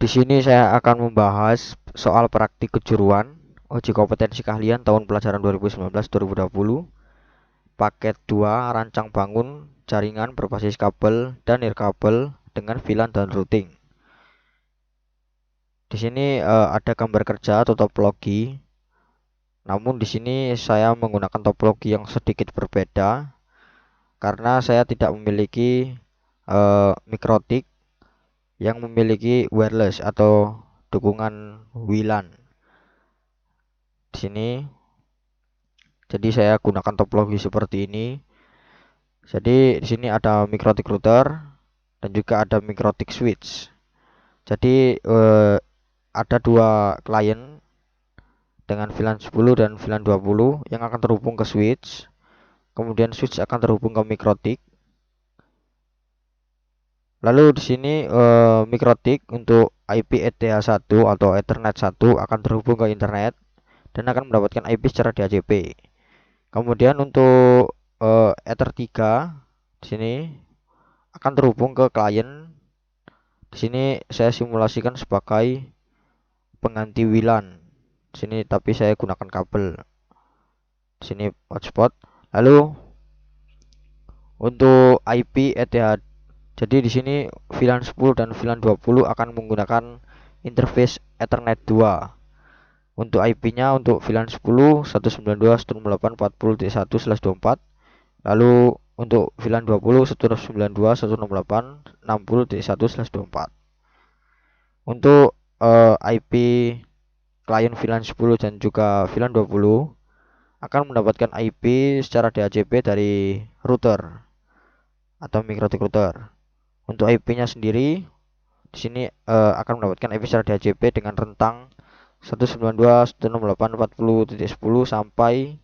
Di sini saya akan membahas soal praktik kejuruan uji kompetensi keahlian tahun pelajaran 2019-2020 paket 2 rancang bangun jaringan berbasis kabel dan nirkabel dengan VLAN dan routing. Di sini ada gambar kerja atau topologi. Namun di sini saya menggunakan topologi yang sedikit berbeda karena saya tidak memiliki mikrotik yang memiliki wireless atau dukungan WLAN. Di sini jadi saya gunakan topologi seperti ini. Jadi di sini ada mikrotik router dan juga ada mikrotik switch. Jadi ada dua klien dengan VLAN 10 dan VLAN 20 yang akan terhubung ke switch. Kemudian switch akan terhubung ke mikrotik. Lalu di sini mikrotik untuk IP ETH1 atau Ethernet 1 akan terhubung ke internet dan akan mendapatkan IP secara DHCP. Kemudian untuk Ether 3 di sini akan terhubung ke klien. Di sini saya simulasikan sebagai pengganti WLAN. Di sini tapi saya gunakan kabel. Di sini hotspot. Lalu untuk IP ETH, jadi di sini VLAN 10 dan VLAN 20 akan menggunakan interface Ethernet 2. Untuk IP-nya untuk VLAN 10 192.168.40.1/24. Lalu untuk VLAN 20 192.168.60.1/24. Untuk IP klien VLAN 10 dan juga VLAN 20 akan mendapatkan IP secara DHCP dari router atau mikrotik router. Untuk IP-nya sendiri di sini akan mendapatkan IP secara DHCP dengan rentang 192.168.40.10 sampai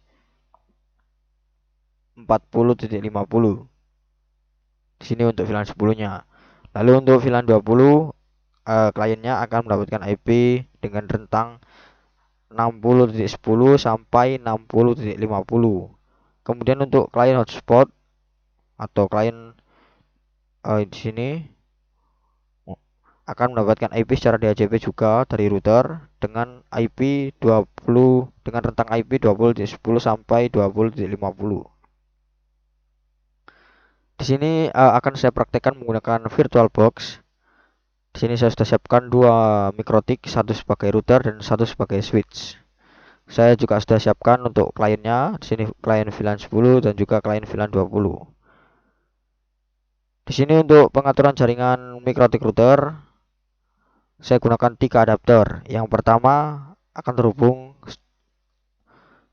40.50. Di sini untuk VLAN 10-nya. Lalu untuk VLAN 20 kliennya akan mendapatkan IP dengan rentang 60.10 sampai 60.50. Kemudian untuk klien hotspot atau klien di sini akan mendapatkan IP secara DHCP juga dari router dengan IP 20 dengan rentang IP 20.10 sampai 20.50. Di sini akan saya praktekkan menggunakan VirtualBox. Di sini saya sudah siapkan dua mikrotik, satu sebagai router dan satu sebagai switch. Saya juga sudah siapkan untuk kliennya. Di sini klien VLAN 10 dan juga klien VLAN 20. Di sini untuk pengaturan jaringan mikrotik router, saya gunakan 3 adapter. Yang pertama akan terhubung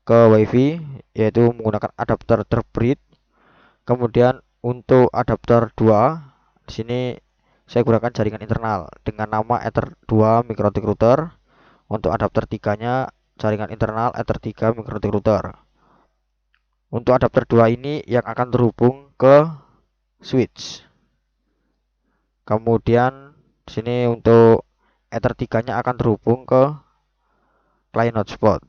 ke WiFi, yaitu menggunakan adapter Threadbridge. Kemudian untuk adapter 2, di sini saya gunakan jaringan internal dengan nama Ether 2 mikrotik router. Untuk adapter 3-nya jaringan internal Ether 3 mikrotik router. Untuk adapter 2 ini yang akan terhubung ke switch. Kemudian di sini untuk Ether 3-nya akan terhubung ke klien hotspot.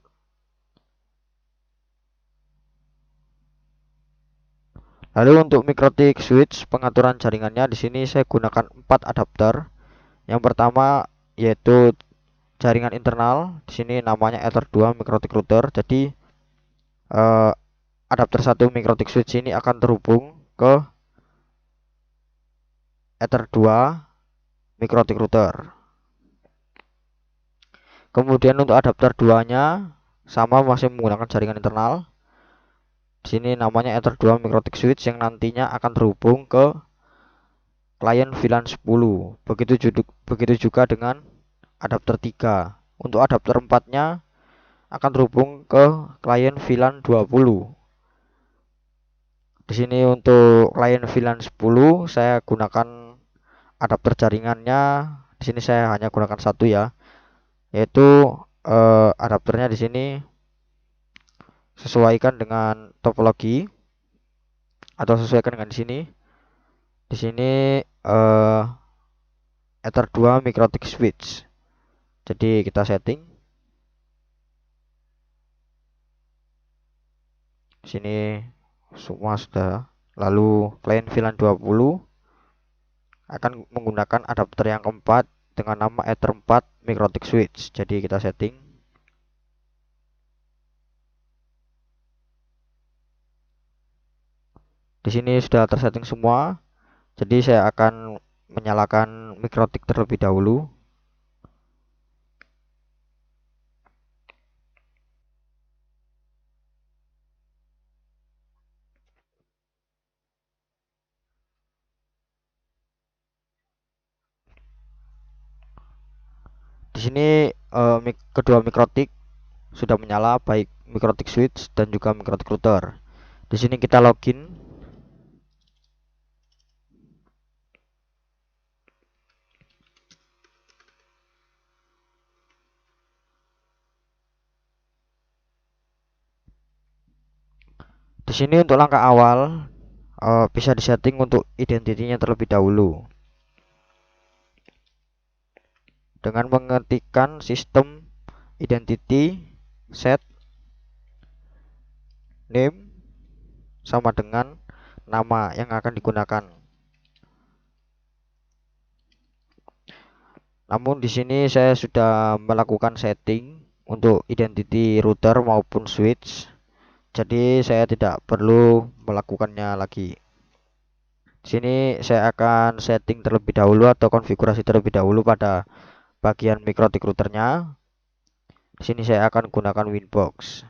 Lalu untuk mikrotik switch pengaturan jaringannya di sini saya gunakan 4 adapter. Yang pertama yaitu jaringan internal, di sini namanya Ether 2 mikrotik router. Jadi adapter 1 mikrotik switch ini akan terhubung ke Ether 2 mikrotik router. Kemudian untuk adapter 2-nya sama masih menggunakan jaringan internal. Di sini namanya Ether 2 mikrotik switch yang nantinya akan terhubung ke klien VLAN 10. Begitu juga dengan adapter 3. Untuk adapter 4-nya akan terhubung ke klien VLAN 20. Di sini untuk klien VLAN 10 saya gunakan adapter jaringannya. Di sini saya hanya gunakan satu ya, yaitu adapternya di sini sesuaikan dengan topologi atau sesuaikan dengan di sini. Di sini Ether 2 mikrotik switch. Jadi kita setting. Di sini semua sudah. Lalu klien VLAN 20 akan menggunakan adapter yang keempat, dengan nama Ether 4 MikroTik switch. Jadi kita setting. Di sini sudah tersetting semua. Jadi saya akan menyalakan MikroTik terlebih dahulu. Di sini kedua MikroTik sudah menyala, baik MikroTik switch dan juga MikroTik router. Di sini kita login. Di sini untuk langkah awal bisa disetting untuk identitinya terlebih dahulu dengan mengetikkan sistem identity set name sama dengan nama yang akan digunakan. Namun di sini saya sudah melakukan setting untuk identity router maupun switch. Jadi saya tidak perlu melakukannya lagi. Di sini saya akan setting terlebih dahulu atau konfigurasi terlebih dahulu pada bagian MikroTik routernya. Di sini saya akan gunakan Winbox.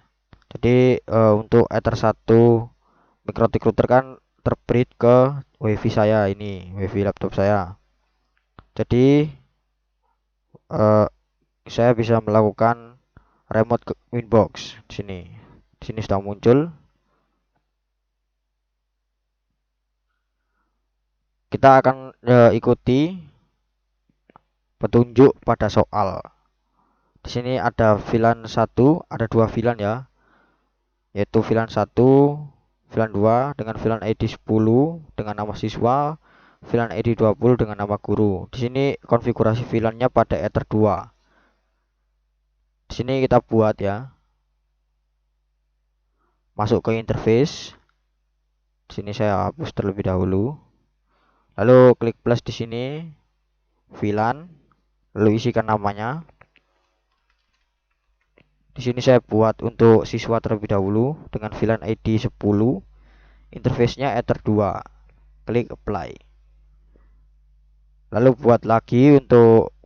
Jadi untuk Ether 1 MikroTik router kan terbreed ke WiFi saya, ini WiFi laptop saya. Jadi saya bisa melakukan remote ke Winbox di sini. Di sini sudah muncul. Kita akan ikuti petunjuk pada soal. Di sini ada VLAN 1, ada dua VLAN ya. Yaitu VLAN 1, VLAN 2 dengan VLAN ID 10 dengan nama siswa, VLAN ID 20 dengan nama guru. Di sini konfigurasi VLAN-nya pada Ether 2. Di sini kita buat ya. Masuk ke interface. Di sini saya hapus terlebih dahulu. Lalu klik plus di sini VLAN, lalu isikan namanya. Di sini saya buat untuk siswa terlebih dahulu dengan VLAN ID 10. Interface-nya Ether 2. Klik apply. Lalu buat lagi untuk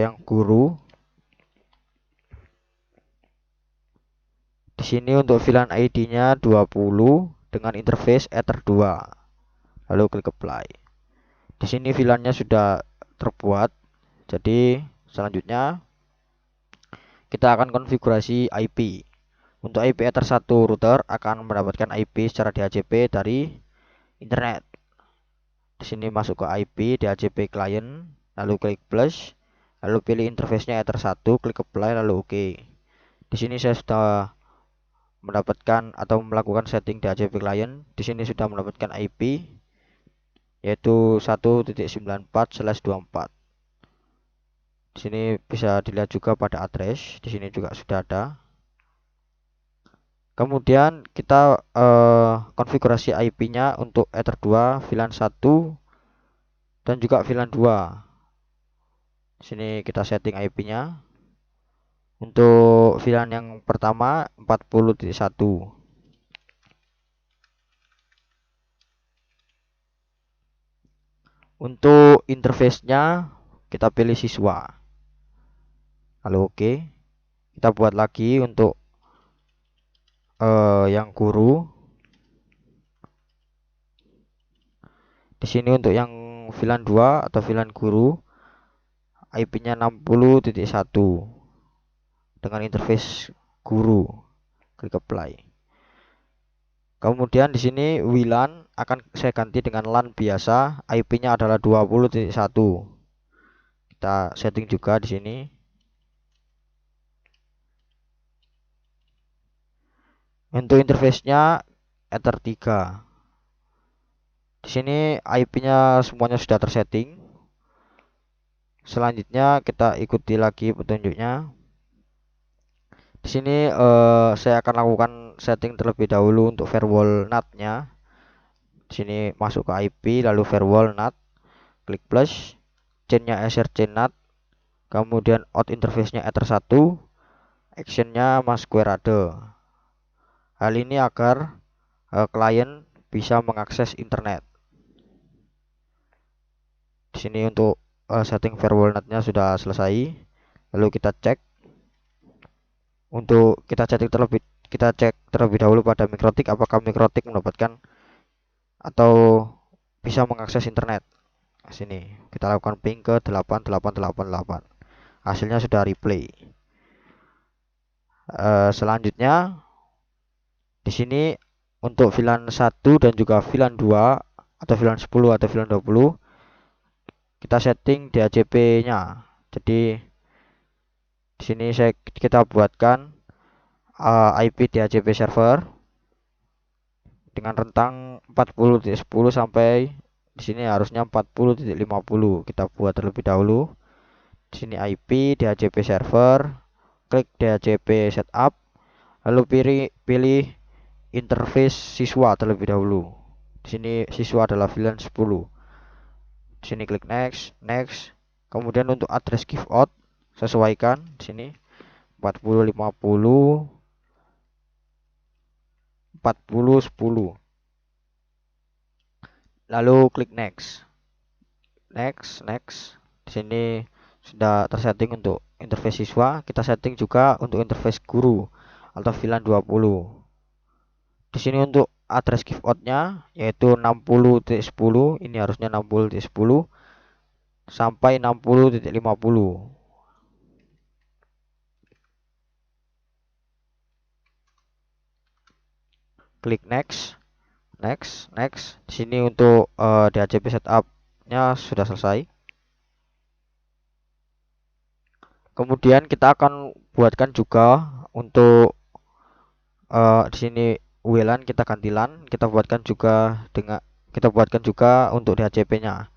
yang guru. Di sini untuk VLAN ID-nya 20 dengan interface Ether 2. Lalu klik apply. Di sini VLAN-nya sudah terbuat. Jadi selanjutnya kita akan konfigurasi IP. Untuk IP Ether 1 router akan mendapatkan IP secara DHCP dari internet. Di sini masuk ke IP DHCP client, lalu klik plus, lalu pilih interface-nya Ether 1, klik apply, lalu OK. Di sini saya sudah mendapatkan atau melakukan setting DHCP client. Di sini sudah mendapatkan IP yaitu 1.94/24. Di sini bisa dilihat juga pada address. Di sini juga sudah ada. Kemudian kita konfigurasi IP-nya untuk Ether 2, VLAN 1 dan juga VLAN 2. Di sini kita setting IP-nya. Untuk VLAN yang pertama 40.1. Untuk interface-nya kita pilih siswa. Lalu oke. Kita buat lagi untuk yang guru. Di sini untuk yang VLAN 2 atau VLAN guru IP-nya 60.1 dengan interface guru. Klik apply. Kemudian di sini WLAN akan saya ganti dengan LAN biasa, IP-nya adalah 20.1. Kita setting juga di sini. Untuk interface-nya Ether 3. Di sini IP-nya semuanya sudah tersetting. Selanjutnya kita ikuti lagi petunjuknya. Di sini saya akan lakukan setting terlebih dahulu untuk firewall NAT-nya. Di sini masuk ke IP lalu firewall NAT, klik plus. chainnya src-nat, kemudian out interface-nya ether1, action-nya masquerade. Hal ini agar klien bisa mengakses internet. Di sini untuk setting firewall NAT-nya sudah selesai. Lalu kita cek. Untuk kita cek terlebih dahulu pada Mikrotik apakah Mikrotik mendapatkan atau bisa mengakses internet. Sini kita lakukan ping ke 8888. Hasilnya sudah replay. Selanjutnya di sini untuk VLAN 1 dan juga VLAN 2 atau VLAN 10 atau VLAN 20 kita setting DHCP-nya. Jadi di sini kita buatkan IP DHCP server dengan rentang 40.10 sampai di sini harusnya 40.50. Kita buat terlebih dahulu. Di sini IP DHCP server, klik DHCP setup, lalu pilih interface siswa terlebih dahulu. Di sini siswa adalah VLAN 10. Di sini klik next. Kemudian untuk address give out sesuaikan di sini 40.50 40.10. Lalu klik next. Di sini sudah tersetting untuk interface siswa. Kita setting juga untuk interface guru atau VLAN 20. Di sini untuk address give out-nya yaitu 60.10. Ini harusnya 60.10 sampai 60.50. Klik next. Di sini untuk DHCP setup-nya sudah selesai. Kemudian kita akan buatkan juga untuk di sini WLAN kita ganti LAN, kita buatkan juga untuk DHCP-nya.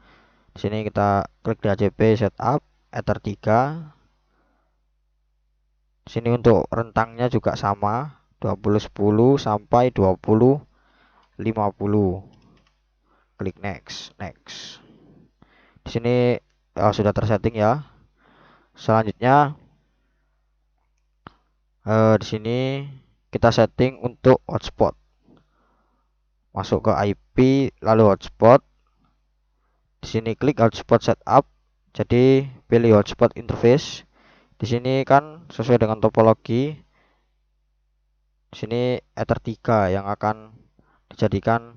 Di sini kita klik DHCP setup ether3. Di sini untuk rentangnya juga sama 2010 sampai 2050. Klik next. Di sini sudah tersetting ya. Selanjutnya di sini kita setting untuk hotspot. Masuk ke IP lalu hotspot. Di sini klik hotspot setup. Jadi pilih hotspot interface. Di sini kan sesuai dengan topologi. Di sini ether3 yang akan dijadikan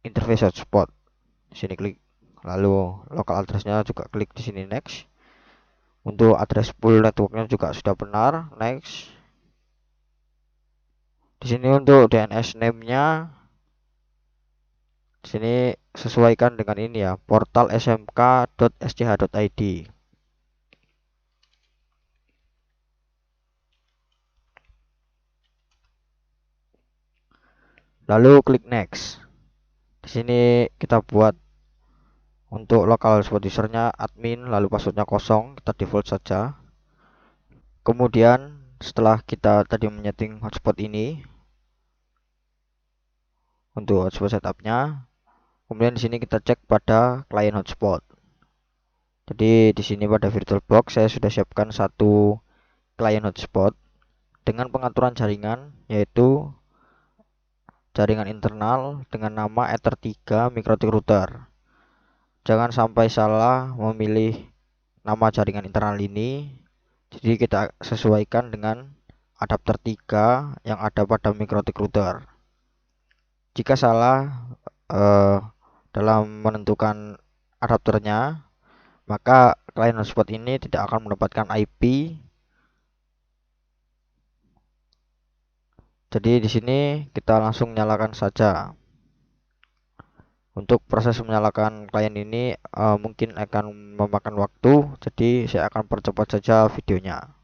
interface hotspot. Di sini klik, lalu local address-nya juga klik di sini next. Untuk address pool networknya juga sudah benar, next. Di sini untuk DNS name-nya di sini sesuaikan dengan ini ya, portal smk.sch.id. Lalu klik next. Di sini kita buat untuk local hotspot usernya admin, lalu passwordnya kosong, kita default saja. Kemudian setelah kita tadi menyeting hotspot ini untuk hotspot setupnya, kemudian di sini kita cek pada client hotspot. Jadi di sini pada VirtualBox saya sudah siapkan satu client hotspot dengan pengaturan jaringan yaitu jaringan internal dengan nama ether3 Mikrotik router. Jangan sampai salah memilih nama jaringan internal ini. Jadi kita sesuaikan dengan adapter 3 yang ada pada Mikrotik router. Jika salah dalam menentukan adapternya, maka client hotspot ini tidak akan mendapatkan IP. Jadi di sini kita langsung nyalakan saja. Untuk proses menyalakan klien ini mungkin akan memakan waktu, jadi saya akan percepat saja videonya.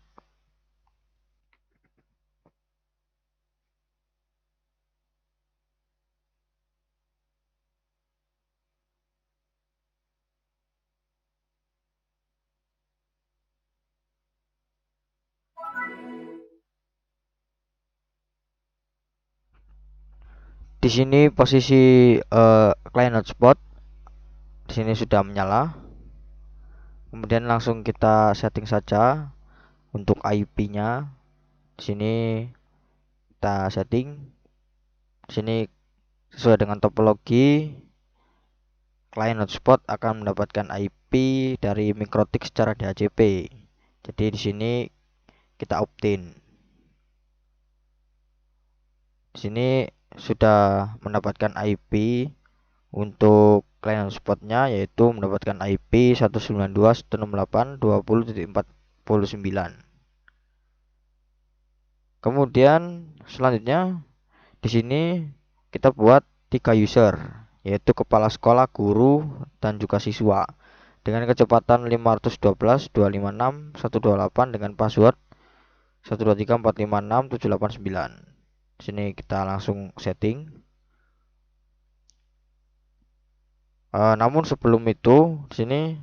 Di sini posisi client hotspot di sini sudah menyala. Kemudian langsung kita setting saja untuk IP-nya. Di sini kita setting. Di sini sesuai dengan topologi, klien hotspot akan mendapatkan IP dari MikroTik secara DHCP. Jadi di sini kita opt-in. Di sini sudah mendapatkan IP untuk klien hotspotnya, yaitu mendapatkan IP 192.168.20.49. Kemudian selanjutnya di sini kita buat 3 user, yaitu kepala sekolah, guru, dan juga siswa dengan kecepatan 512.256.128 dengan password 123.456.789. Di sini kita langsung setting. Namun sebelum itu, di sini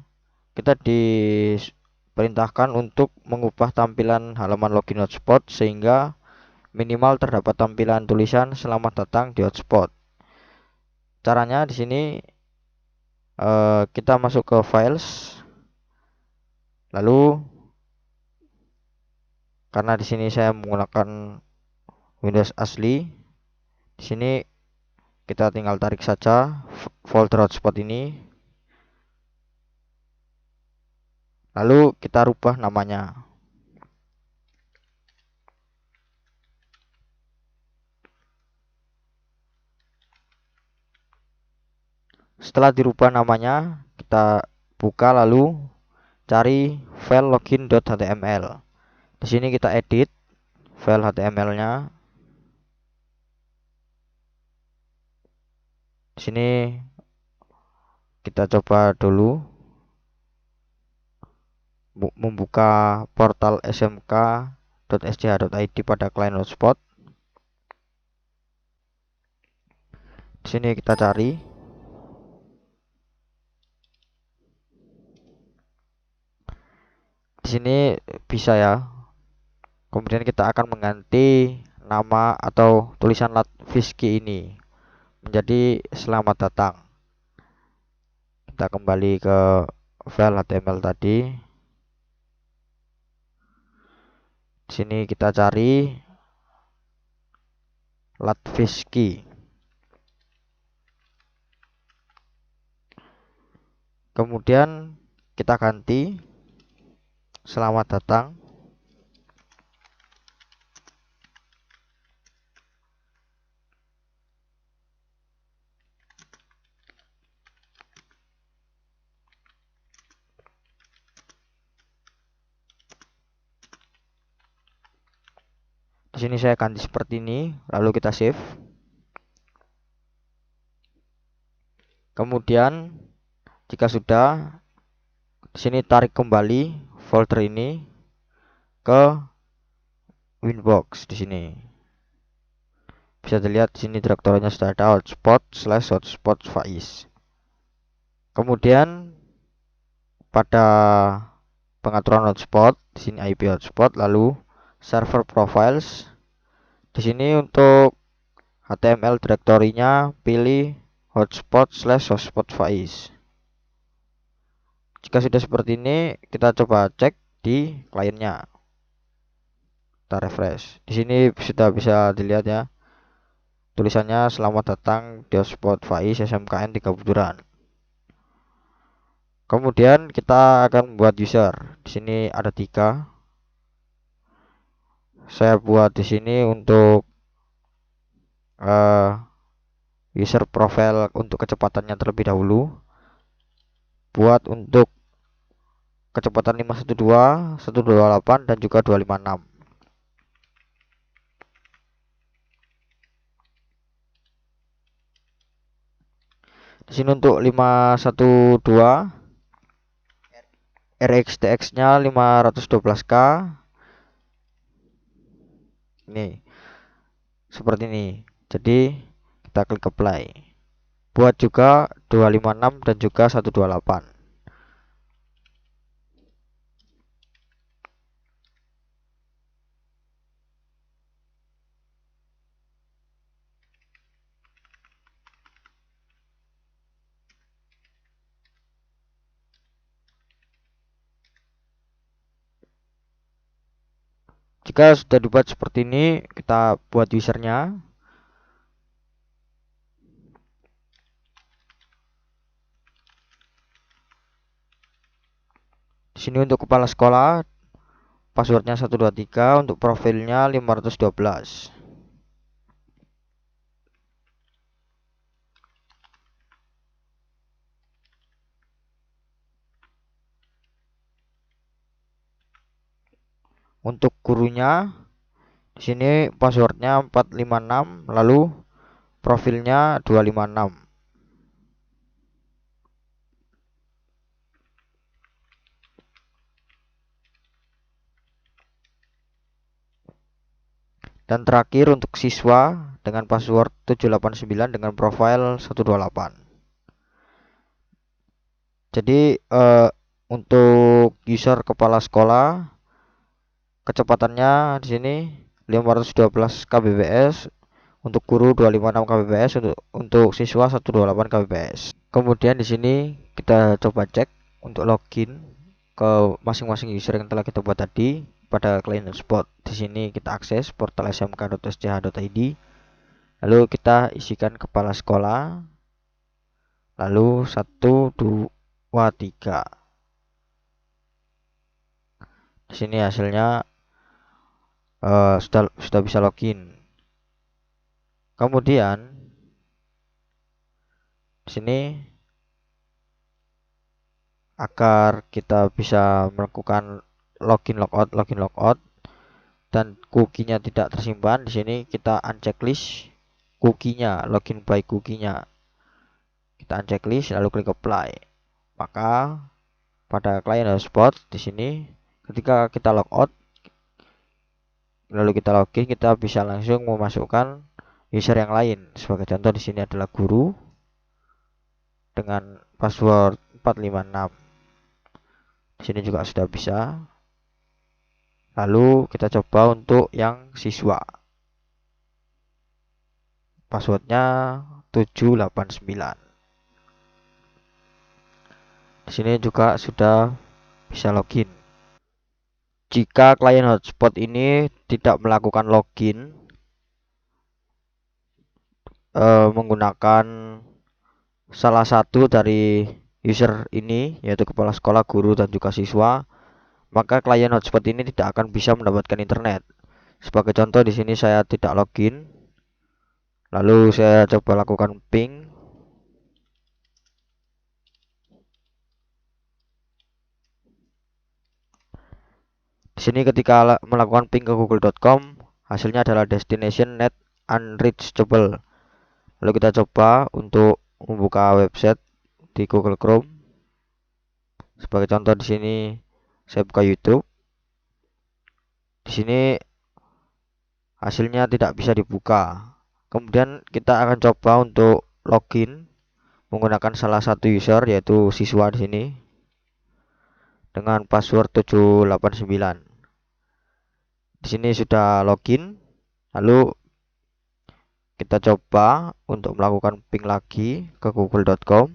kita diperintahkan untuk mengubah tampilan halaman login hotspot sehingga minimal terdapat tampilan tulisan selamat datang di hotspot. Caranya di sini kita masuk ke files, lalu karena di sini saya menggunakan Windows asli, di sini kita tinggal tarik saja folder hotspot ini, lalu kita rubah namanya. Setelah dirubah namanya, kita buka lalu cari file login.html. Di sini kita edit file HTML-nya. Di sini kita coba dulu membuka portal smk.sch.id pada klien hotspot. Di sini kita cari. Di sini bisa ya. Kemudian kita akan mengganti nama atau tulisan Latviski ini menjadi selamat datang. Kita kembali ke file HTML tadi. Di sini kita cari Latviski. Kemudian kita ganti selamat datang. Di sini saya ganti seperti ini, lalu kita save. Kemudian jika sudah, di sini tarik kembali folder ini ke Winbox. Di sini bisa dilihat di sini direktorinya sudah ada hotspot/hotspot Faiz. Kemudian pada pengaturan hotspot, di sini IP hotspot, lalu server profiles. Di sini untuk HTML direktorinya pilih hotspot/hotspot Faiz. Jika sudah seperti ini, kita coba cek di kliennya. Kita refresh. Di sini sudah bisa dilihat ya. Tulisannya selamat datang di hotspot Faiz SMKN 3 Buturan. Kemudian kita akan membuat user. Di sini ada 3. Saya buat di sini untuk user profile untuk kecepatannya terlebih dahulu. Buat untuk kecepatan 512, 128 dan juga 256. Di sini untuk 512 RxTX-nya 512K. Ini seperti ini. Jadi kita klik apply. Buat juga 256 dan juga 128. Jika sudah dibuat seperti ini, kita buat usernya. Di sini untuk kepala sekolah, passwordnya 123, untuk profilnya 512. Untuk gurunya, di sini passwordnya 456, lalu profilnya 256. Dan terakhir untuk siswa dengan password 789 dengan profil 128. Jadi untuk user kepala sekolah, kecepatannya di sini 512 kbps, untuk guru 256 kbps, untuk siswa 128 kbps. Kemudian di sini kita coba cek untuk login ke masing-masing user yang telah kita buat tadi pada client hotspot. Di sini kita akses portal smk.sch.id, lalu kita isikan kepala sekolah, lalu 1 2 3. Di sini hasilnya sudah bisa login. Kemudian di sini agar kita bisa melakukan login logout dan cookie-nya tidak tersimpan, di sini kita unchecklist cookie-nya, login by cookie-nya. Kita unchecklist lalu klik apply. Maka pada client hotspot di sini ketika kita logout lalu kita login, kita bisa langsung memasukkan user yang lain. Sebagai contoh di sini adalah guru dengan password 456. Di sini juga sudah bisa. Lalu kita coba untuk yang siswa. Passwordnya 789. Di sini juga sudah bisa login. Jika klien hotspot ini tidak melakukan login menggunakan salah satu dari user ini, yaitu kepala sekolah, guru, dan juga siswa, maka klien hotspot ini tidak akan bisa mendapatkan internet. Sebagai contoh di sini saya tidak login, lalu saya coba lakukan ping. Di sini ketika melakukan ping ke google.com, hasilnya adalah destination net unreachable. Lalu kita coba untuk membuka website di Google Chrome. Sebagai contoh di sini saya buka YouTube. Di sini hasilnya tidak bisa dibuka. Kemudian kita akan coba untuk login menggunakan salah satu user, yaitu siswa di sini dengan password 789. Di sini sudah login. Lalu kita coba untuk melakukan ping lagi ke google.com.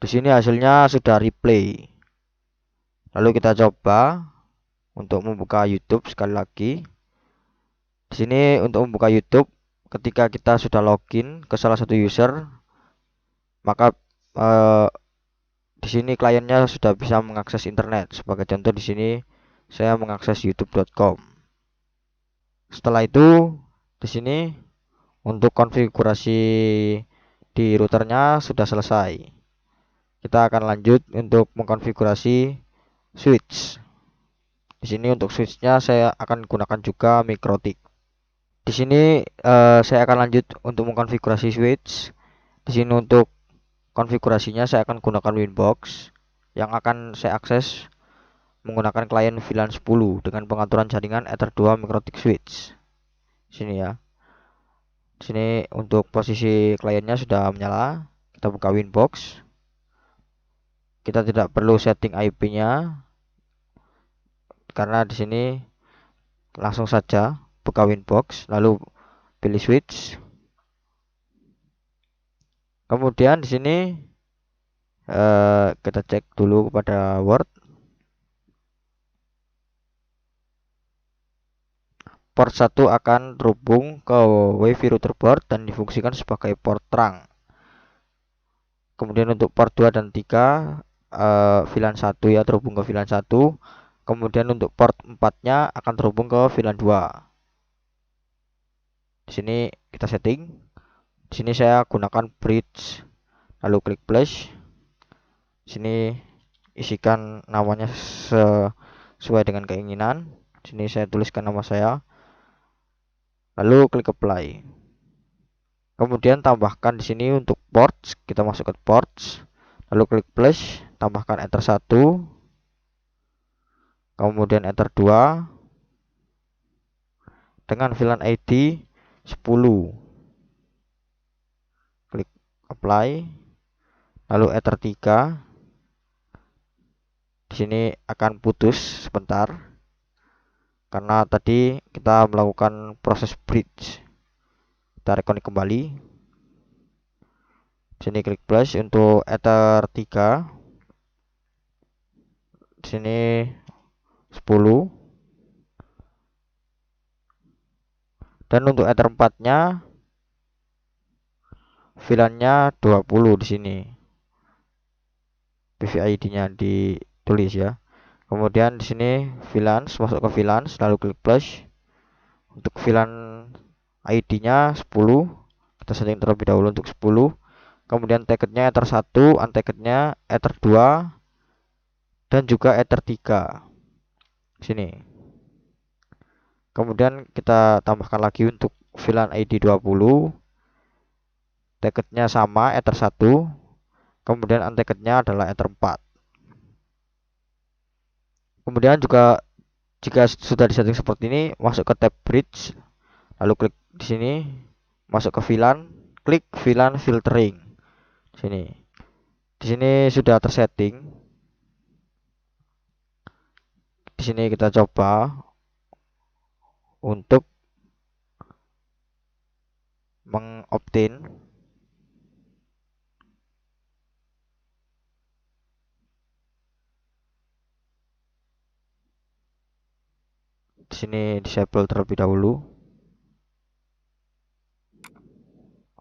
Di sini hasilnya sudah replay. Lalu kita coba untuk membuka YouTube sekali lagi. Di sini untuk membuka YouTube, ketika kita sudah login ke salah satu user, maka di sini kliennya sudah bisa mengakses internet. Sebagai contoh di sini saya mengakses youtube.com. Setelah itu di sini untuk konfigurasi di routernya sudah selesai. Kita akan lanjut untuk mengkonfigurasi switch. Di sini untuk switchnya saya akan gunakan juga MikroTik. Di sini saya akan lanjut untuk mengkonfigurasi switch. Di sini untuk konfigurasinya saya akan gunakan Winbox yang akan saya akses menggunakan klien VLAN 10 dengan pengaturan jaringan Ether 2 MikroTik switch. Di sini ya. Di sini untuk posisi kliennya sudah menyala. Kita buka Winbox. Kita tidak perlu setting IP-nya karena di sini langsung saja buka Winbox, lalu pilih switch. Kemudian di sini Kita cek dulu pada Word. Port 1 akan terhubung ke WiFi router board dan difungsikan sebagai port terang. Kemudian untuk port 2 dan 3 VLAN 1 ya, terhubung ke VLAN 1. Kemudian untuk port 4-nya akan terhubung ke VLAN 2. Di sini kita setting. Di sini saya gunakan bridge. Lalu klik plus. Di sini isikan namanya sesuai dengan keinginan. Di sini saya tuliskan nama saya. Lalu klik apply. Kemudian tambahkan di sini untuk ports, kita masuk ke ports. Lalu klik plus, tambahkan enter 1. Kemudian enter 2 dengan VLAN ID 10. Klik apply. Lalu enter 3. Di sini akan putus sebentar karena tadi kita melakukan proses bridge. Kita reconnect kembali. Di sini klik plus untuk ether 3. Di sini 10. Dan untuk ether 4-nya VLAN-nya 20 di sini. PVID-nya ditulis ya. Kemudian di sini VLAN, masuk ke VLAN, lalu klik plus. Untuk VLAN ID-nya 10. Kita setting terlebih dahulu untuk 10. Kemudian ticketnya ether 1, unticketnya ether 2 dan juga ether 3. Sini. Kemudian kita tambahkan lagi untuk VLAN ID 20. Ticketnya sama ether 1. Kemudian unticketnya adalah ether 4. Kemudian juga jika sudah disetting seperti ini, masuk ke tab bridge, lalu klik di sini, masuk ke VLAN, klik VLAN filtering. Sini. Di sini sudah tersetting. Di sini kita coba untuk mengopt-in. Di sini disable terlebih dahulu.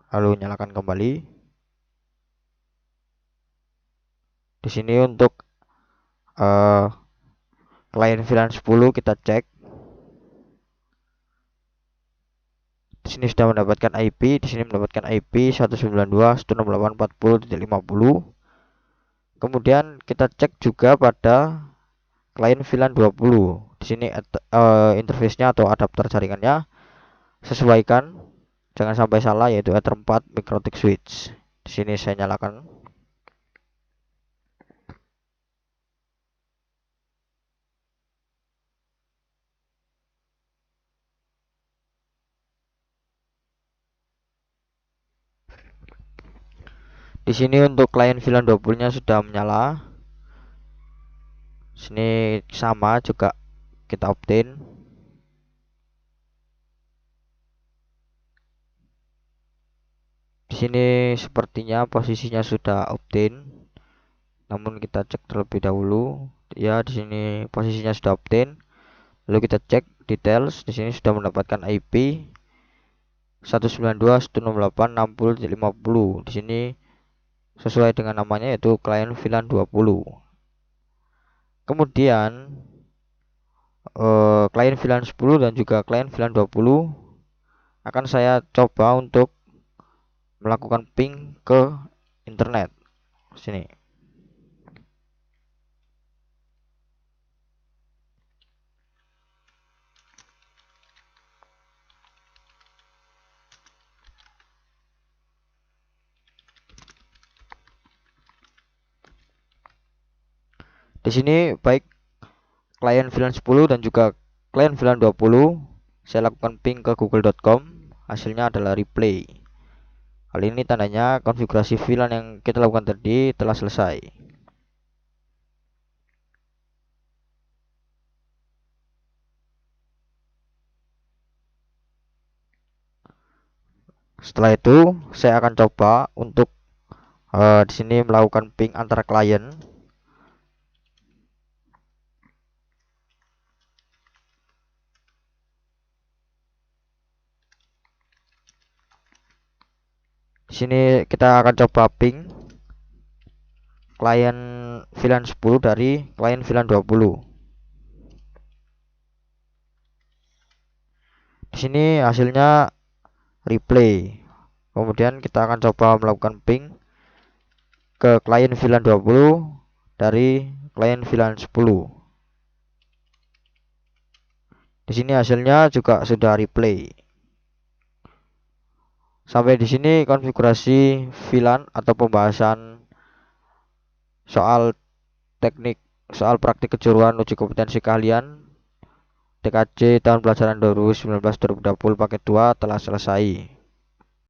Lalu nyalakan kembali. Di sini untuk klien VLAN 10 kita cek. Di sini sudah mendapatkan IP, di sini mendapatkan IP 192.168.40.50. Kemudian kita cek juga pada klien VLAN 20. Di sini interface-nya atau adapter jaringannya sesuaikan, jangan sampai salah, yaitu Ether 4 MikroTik switch. Di sini saya nyalakan. Di sini untuk klien VLAN 20-nya sudah menyala. Sini sama juga kita opt-in. Di sini sepertinya posisinya sudah opt-in. Namun kita cek terlebih dahulu. Ya, di sini posisinya sudah opt-in. Lalu kita cek details. Di sini sudah mendapatkan IP 192.168.60.50. Di sini sesuai dengan namanya, yaitu klien VLAN 20. Kemudian klien VLAN 10 dan juga klien VLAN 20 akan saya coba untuk melakukan ping ke internet. Sini. Di sini baik klien VLAN 10 dan juga klien VLAN 20 saya lakukan ping ke google.com. Hasilnya adalah replay. Hal ini tandanya konfigurasi VLAN yang kita lakukan tadi telah selesai. Setelah itu saya akan coba untuk di sini melakukan ping antara klien. Di sini kita akan coba ping klien VLAN 10 dari klien VLAN 20. Di sini hasilnya replay. Kemudian kita akan coba melakukan ping ke klien VLAN 20 dari klien VLAN 10. Di sini hasilnya juga sudah replay. Sampai di sini konfigurasi VLAN atau pembahasan soal praktik kejuruan uji kompetensi keahlian TKJ tahun pelajaran 2019-2020 paket 2 telah selesai.